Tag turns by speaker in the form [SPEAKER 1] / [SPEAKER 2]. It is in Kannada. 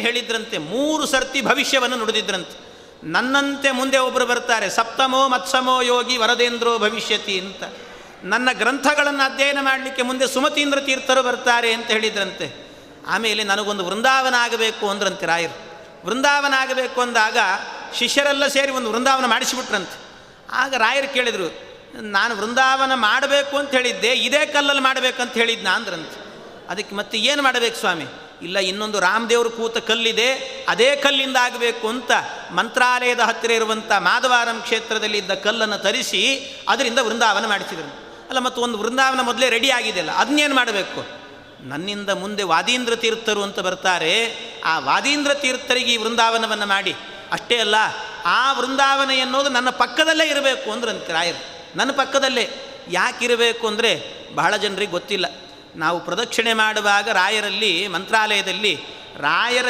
[SPEAKER 1] ಹೇಳಿದ್ರಂತೆ, 3 ಸರ್ತಿ ಭವಿಷ್ಯವನ್ನು ನುಡಿದಿದ್ರಂತೆ. ನನ್ನಂತೆ ಮುಂದೆ ಒಬ್ಬರು ಬರ್ತಾರೆ, ಸಪ್ತಮೋ ಮತ್ಸಮೋ ಯೋಗಿ ವರದೇಂದ್ರೋ ಭವಿಷ್ಯತಿ ಅಂತ. ನನ್ನ ಗ್ರಂಥಗಳನ್ನು ಅಧ್ಯಯನ ಮಾಡಲಿಕ್ಕೆ ಮುಂದೆ ಸುಮತೀಂದ್ರ ತೀರ್ಥರು ಬರ್ತಾರೆ ಅಂತ ಹೇಳಿದ್ರಂತೆ. ಆಮೇಲೆ ನನಗೊಂದು ವೃಂದಾವನ ಆಗಬೇಕು ಅಂದ್ರಂತೆ ರಾಯರು. ವೃಂದಾವನ ಆಗಬೇಕು ಅಂದಾಗ ಶಿಷ್ಯರೆಲ್ಲ ಸೇರಿ ಒಂದು ವೃಂದಾವನ ಮಾಡಿಸಿಬಿಟ್ರಂತೆ. ಆಗ ರಾಯರು ಕೇಳಿದರು, ನಾನು ವೃಂದಾವನ ಮಾಡಬೇಕು ಅಂತ ಹೇಳಿದ್ದೆ, ಇದೇ ಕಲ್ಲಲ್ಲಿ ಮಾಡಬೇಕಂತ ಹೇಳಿದ್ನ ಅಂದ್ರಂತೆ. ಅದಕ್ಕೆ ಮತ್ತೆ ಏನು ಮಾಡಬೇಕು ಸ್ವಾಮಿ? ಇಲ್ಲ, ಇನ್ನೊಂದು ರಾಮದೇವರು ಕೂತ ಕಲ್ಲಿದೆ, ಅದೇ ಕಲ್ಲಿಂದ ಆಗಬೇಕು ಅಂತ ಮಂತ್ರಾಲಯದ ಹತ್ತಿರ ಇರುವಂಥ ಮಾಧವಾರಂ ಕ್ಷೇತ್ರದಲ್ಲಿ ಇದ್ದ ಕಲ್ಲನ್ನು ತರಿಸಿ ಅದರಿಂದ ವೃಂದಾವನ ಮಾಡಿಸಿದರು. ಅಲ್ಲ, ಮತ್ತು ಒಂದು ವೃಂದಾವನ ಮೊದಲೇ ರೆಡಿ ಆಗಿದೆಯಲ್ಲ, ಅದನ್ನೇನು ಮಾಡಬೇಕು? ನನ್ನಿಂದ ಮುಂದೆ ವಾದೀಂದ್ರ ತೀರ್ಥರು ಅಂತ ಬರ್ತಾರೆ, ಆ ವಾದೀಂದ್ರ ತೀರ್ಥರಿಗೆ ಈ ವೃಂದಾವನವನ್ನು ಮಾಡಿ, ಅಷ್ಟೇ ಅಲ್ಲ ಆ ವೃಂದಾವನ ಎನ್ನುವುದು ನನ್ನ ಪಕ್ಕದಲ್ಲೇ ಇರಬೇಕು ಅಂದ್ರಂತೆ ರಾಯರು. ನನ್ನ ಪಕ್ಕದಲ್ಲೇ ಯಾಕಿರಬೇಕು ಅಂದರೆ ಬಹಳ ಜನರಿಗೆ ಗೊತ್ತಿಲ್ಲ. ನಾವು ಪ್ರದಕ್ಷಿಣೆ ಮಾಡುವಾಗ ರಾಯರಲ್ಲಿ ಮಂತ್ರಾಲಯದಲ್ಲಿ ರಾಯರ